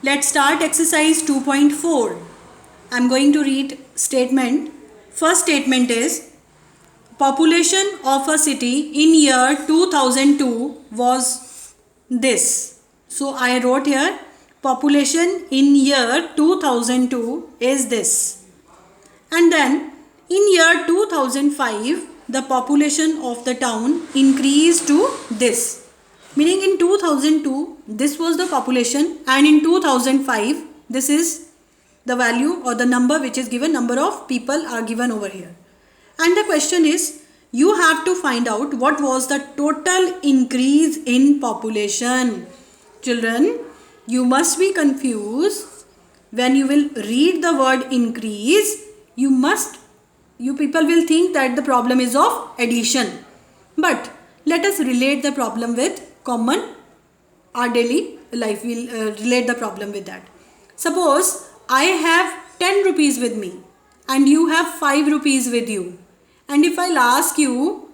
Let's start exercise 2.4. I'm going to read statement. First statement is population of a city in year 2002 was this. So I wrote here population in year 2002 is this. And then in year 2005 the population of the town increased to this. Meaning in 2002 this was the population and in 2005 this is the value or the number which is given, number of people are given over here. And the question is, you have to find out what was the total increase in population. Children, you must be confused when you will read the word increase. You people will think that the problem is of addition. But let us relate the problem with common, our daily life. We'll relate the problem with that. Suppose I have 10 rupees with me and you have 5 rupees with you. And if I'll ask you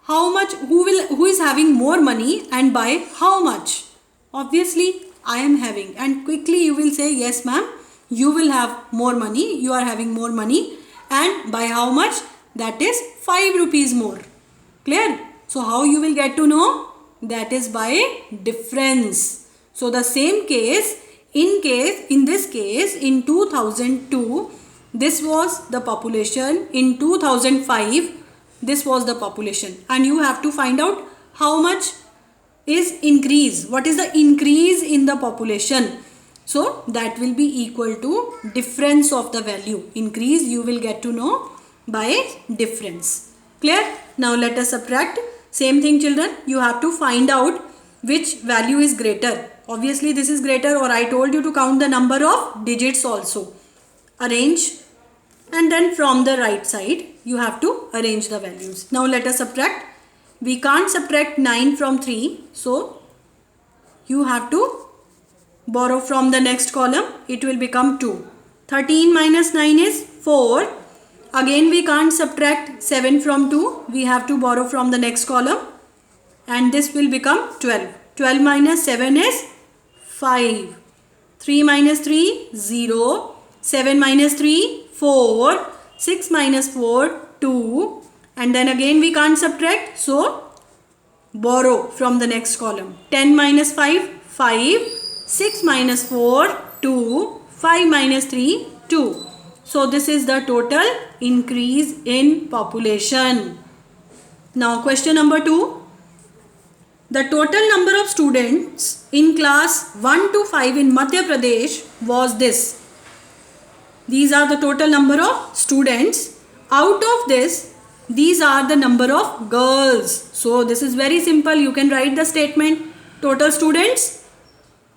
how much, who is having more money and by how much? Obviously I am having, and quickly you will say yes ma'am, you will have more money, you are having more money, and by how much? That is 5 rupees more. Clear? So how you will get to know? That is by difference. So the same case, in this case in 2002 this was the population, in 2005 this was the population, and you have to find out how much is increase, what is the increase in the population. So that will be equal to difference of the value. Increase you will get to know by difference. Clear? Now let us subtract. Same thing children, you have to find out which value is greater. Obviously this is greater, or I told you to count the number of digits also. Arrange, and then from the right side you have to arrange the values. Now let us subtract. We can't subtract 9 from 3, so you have to borrow from the next column. It will become 2. 13 minus 9 is 4. Again we can't subtract 7 from 2. We have to borrow from the next column, and this will become 12. 12 minus 7 is 5. 3 minus 3, 0. 7 minus 3, 4. 6 minus 4, 2. And then again we can't subtract, so borrow from the next column. 10 minus 5, 5. 6 minus 4, 2. 5 minus 3, 2. So this is the total increase in population. Now question number 2. The total number of students in class 1 to 5 in Madhya Pradesh was this. These are the total number of students. Out of this, these are the number of girls. So this is very simple. You can write the statement. Total students,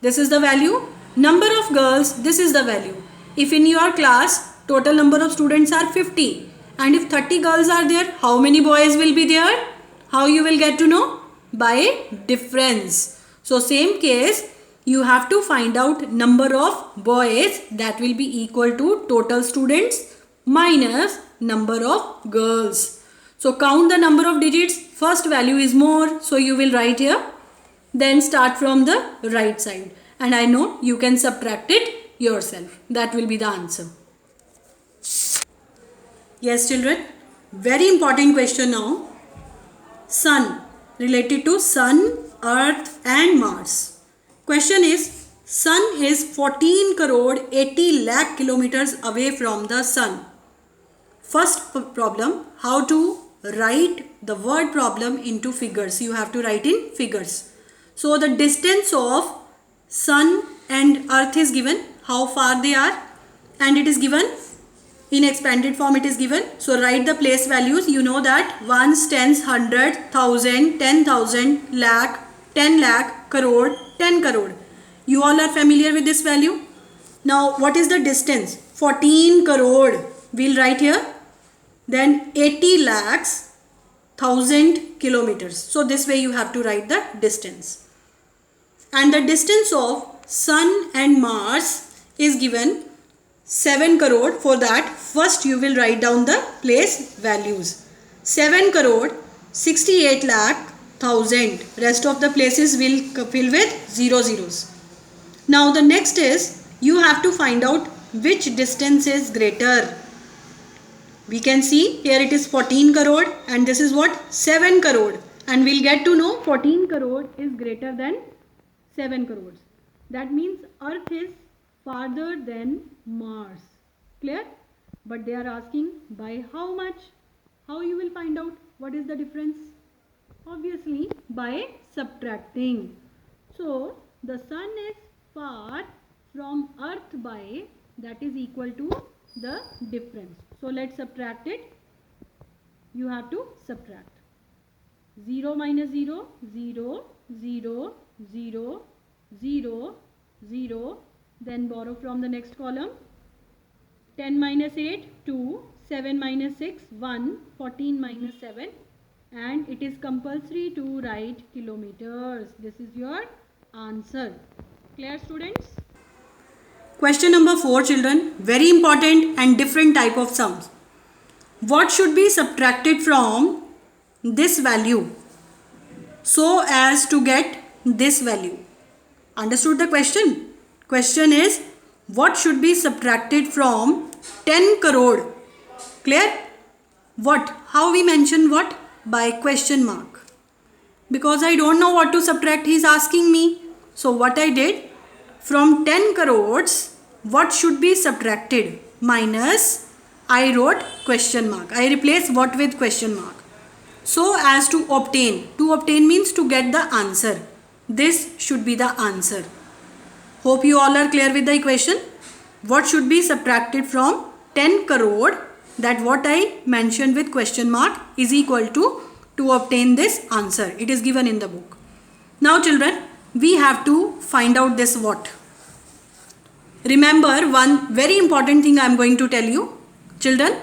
this is the value. Number of girls, this is the value. If in your class total number of students are 50 and if 30 girls are there, how many boys will be there? How you will get to know? By difference. So same case, you have to find out number of boys, that will be equal to total students minus number of girls. So count the number of digits. First value is more, so you will write here. Then start from the right side. And I know you can subtract it yourself. That will be the answer. Yes children, very important question now. Sun, related to Sun, Earth and Mars. Question is, Sun is 14 crore 80 lakh kilometers away from the Sun. First problem, how to write the word problem into figures. You have to write in figures. So the distance of Sun and Earth is given, how far they are, and it is given in expanded form, it is given. So write the place values. You know that ones, tens, 100, 1000, 10,000, lakh, 10 lakh, crore, 10 crore. You all are familiar with this value. Now what is the distance? 14 crore. We'll write here. Then 80 lakhs, 1000 kilometers. So this way you have to write the distance. And the distance of Sun and Mars is given 7 crore. For that, first you will write down the place values. 7 crore 68 lakh 1000. Rest of the places will fill with 0 zeros. Now the next is you have to find out which distance is greater. We can see here it is 14 crore and this is what? 7 crore. And we'll get to know 14 crore is greater than 7 crores. That means Earth is farther than Mars. Clear? But they are asking by how much? How you will find out what is the difference? Obviously by subtracting. So the Sun is far from Earth by, that is equal to the difference. So let's subtract it. You have to subtract. 0 minus 0, 0, 0, 0, 0, 0. Then borrow from the next column. 10 minus 8, 2. 7 minus 6, 1. 14 minus 7. And it is compulsory to write kilometers. This is your answer. Clear, students? Question number 4, children. Very important and different type of sums. What should be subtracted from this value so as to get this value? Understood the question? Question is, what should be subtracted from 10 crore? Clear? What? How we mention what? By question mark. Because I don't know what to subtract, he is asking me. So what I did, from 10 crores, what should be subtracted? Minus, I wrote question mark. I replace what with question mark. So as to obtain. To obtain means to get the answer. This should be the answer. Hope you all are clear with the equation. What should be subtracted from 10 crore, that what I mentioned with question mark, is equal to obtain this answer. It is given in the book. Now children, we have to find out this what. Remember one very important thing I am going to tell you. Children,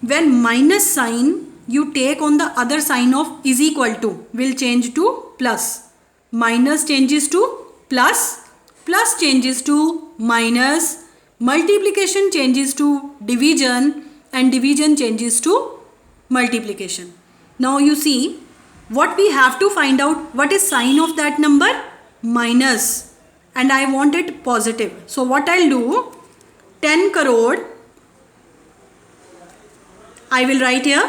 when minus sign you take on the other sign of is equal to will change to plus. Minus changes to plus, plus changes to minus, multiplication changes to division, and division changes to multiplication. Now you see what we have to find out, what is sign of that number? Minus, and I want it positive. So what I'll do, 10 crore, I will write here.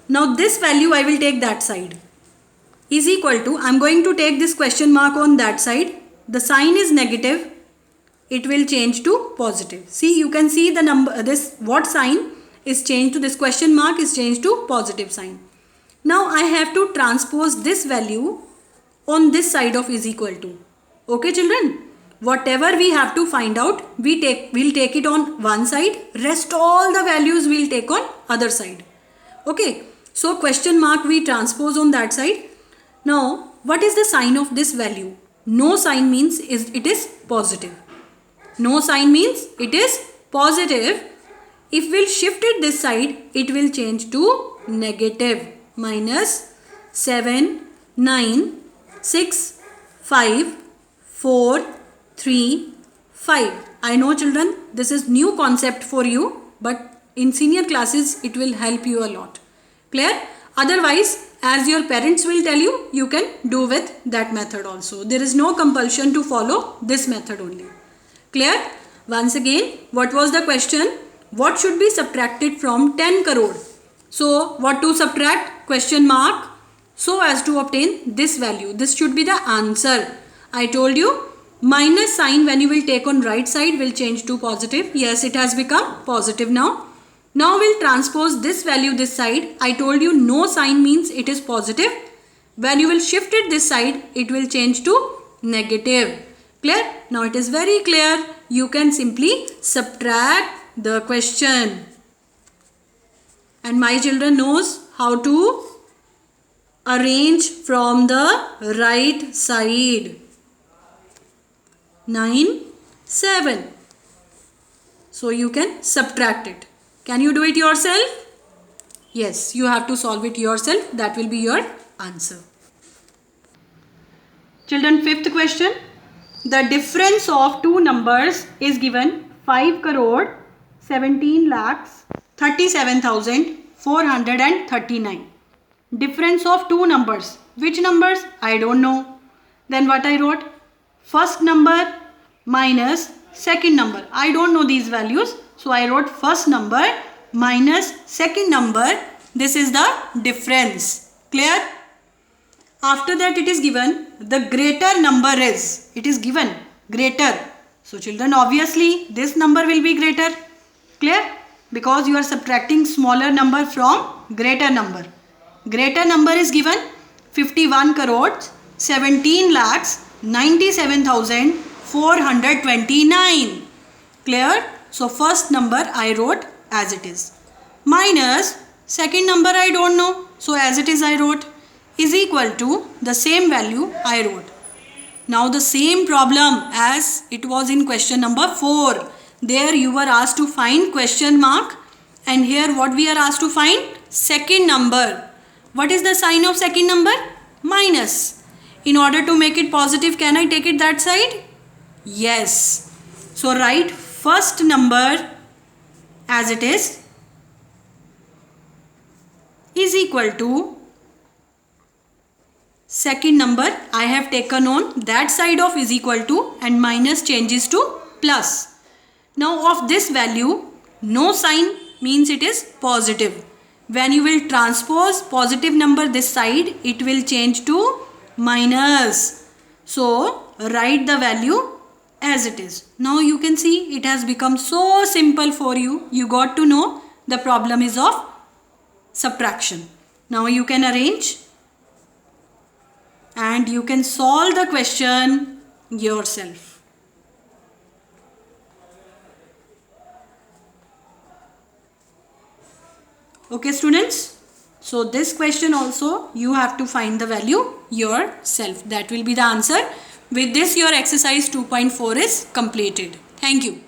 Now this value I will take that side, is equal to, I am going to take this question mark on that side. The sign is negative, it will change to positive. See, you can see the number, this what sign is changed to, this question mark is changed to positive sign. Now I have to transpose this value on this side of is equal to. Okay children, whatever we have to find out, we'll take it on one side, rest all the values we'll take on other side. Okay, so question mark we transpose on that side. Now what is the sign of this value? No sign means it is positive. No sign means it is positive. If we'll shift it this side, it will change to negative. Minus 7, 9, 6, 5, 4, 3, 5. I know children, this is new concept for you, but in senior classes it will help you a lot. Clear? Otherwise, as your parents will tell you, you can do with that method also. There is no compulsion to follow this method only. Clear? Once again, what was the question? What should be subtracted from 10 crore? So, what to subtract? Question mark. So as to obtain this value. This should be the answer. I told you, minus sign when you will take on right side will change to positive. Yes, it has become positive now. Now we'll transpose this value this side. I told you no sign means it is positive. When you will shift it this side, it will change to negative. Clear? Now it is very clear. You can simply subtract the question. And my children knows how to arrange from the right side. 9, 7. So you can subtract it. Can you do it yourself? Yes, you have to solve it yourself. That will be your answer. Children, fifth question. The difference of two numbers is given 5 crore 17 lakhs 37,439. Difference of two numbers. Which numbers? I don't know. Then what I wrote? first number minus second number. I don't know these values, so I wrote first number minus second number. This is the difference. Clear? After that it is given the greater number is. It is given greater. So children, obviously this number will be greater. Clear? Because you are subtracting smaller number from greater number. Greater number is given 51 crores 17 lakhs 97,429. Clear? So first number I wrote as it is. Minus second number I don't know. So as it is I wrote. Is equal to the same value I wrote. Now the same problem as it was in question number 4. There you were asked to find question mark, and here what we are asked to find? Second number. What is the sign of second number? Minus. In order to make it positive, can I take it that side? Yes. So write first number as it is equal to second number. I have taken on that side of is equal to, and minus changes to plus. Now of this value, no sign means it is positive. When you will transpose positive number this side, it will change to minus. So write the value as it is. Now you can see it has become so simple for you. You got to know the problem is of subtraction. Now you can arrange and you can solve the question yourself. Okay students, so this question also you have to find the value yourself. That will be the answer. With this your exercise 2.4 is completed. Thank you.